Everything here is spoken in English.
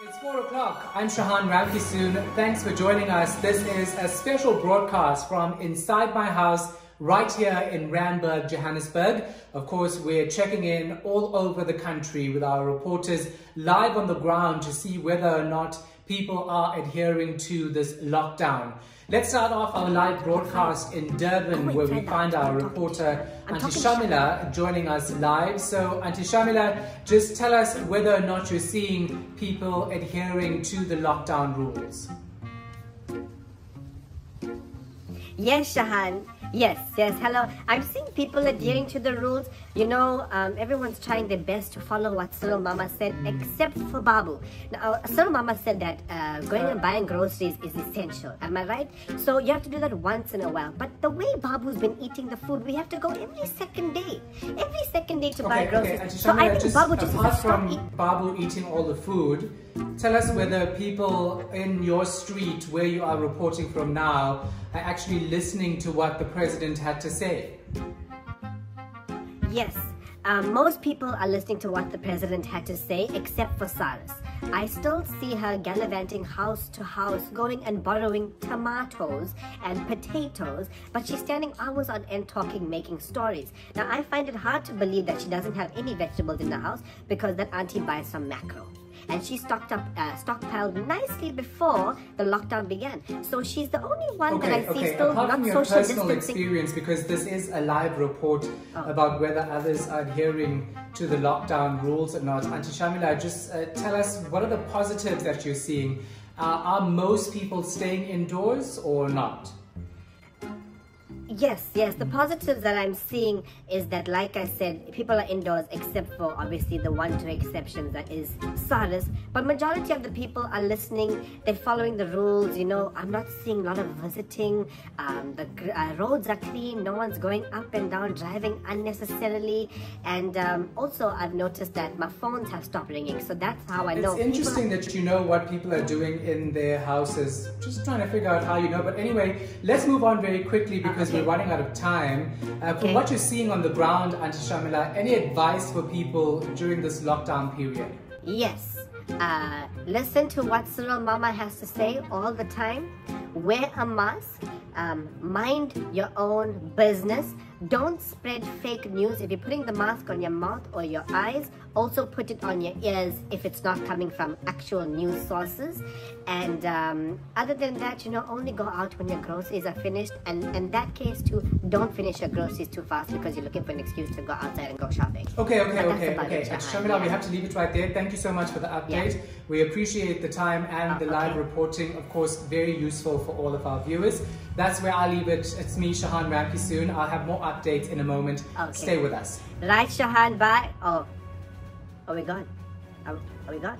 It's 4 o'clock. I'm Shahan Ramkisoon. Thanks for joining us. This is a special broadcast from inside my house right here in Randburg, Johannesburg. Of course, we're checking in all over the country with our reporters live on the ground to see whether or not people are adhering to this lockdown. Let's start off our live broadcast in Durban, where we find our reporter Auntie Shamila joining us live. So Auntie Shamila, just tell us whether or not you're seeing people adhering to the lockdown rules. Yes, Shahan. Yes. Hello. I'm seeing people adhering to the rules. You know, everyone's trying their best to follow what Cyril Mama said, except for Babu. Now, Cyril Mama said that going and buying groceries is essential. Am I right? So you have to do that once in a while. But the way Babu's been eating the food, we have to go every second day. Every second day to buy groceries. Okay. So I think Babu just apart from Babu eating all the food, tell us whether people in your street where you are reporting from now are actually listening to what the president had to say. Yes, most people are listening to what the president had to say, except for Cyrus. I still see her gallivanting house to house, going and borrowing tomatoes and potatoes, but she's standing hours on end talking, making stories. Now, I find it hard to believe that she doesn't have any vegetables in the house because that auntie buys some mackerel. And she stockpiled nicely before the lockdown began. So she's the only one that I see still apart not from your social personal distancing. experience, because this is a live report about whether others are adhering to the lockdown rules or not. Auntie Shamila, just tell us, what are the positives that you're seeing? Are most people staying indoors or not? Yes. The positives that I'm seeing is that, like I said, people are indoors except for obviously the 1-2 exceptions, that is Cyrus. But majority of the people are listening. They're following the rules. You know, I'm not seeing a lot of visiting. The roads are clean. No one's going up and down, driving unnecessarily. And also, I've noticed that my phones have stopped ringing. So that's how I know. It's interesting that you know what people are doing in their houses. Just trying to figure out how you know. But anyway, let's move on very quickly because we're running out of time. From what you're seeing on the ground, Auntie Shamila, any advice for people during this lockdown period? Yes. Listen to what Cyril Mama has to say all the time. Wear a mask. Mind your own business. Don't spread fake news. If you're putting the mask on your mouth or your eyes, also put it on your ears if it's not coming from actual news sources. And other than that, you know, only go out when your groceries are finished. And in that case too, don't finish your groceries too fast because you're looking for an excuse to go outside and go shopping. Okay. Shamila, we have to leave it right there. Thank you so much for the update. We appreciate the time and the live reporting. Of course, very useful for all of our viewers. That's where I'll leave it. It's me, Shahan Ramkisoon. I'll have more updates in a moment. Stay with us. Right, Shahan, bye. Oh, are we gone? Are we gone?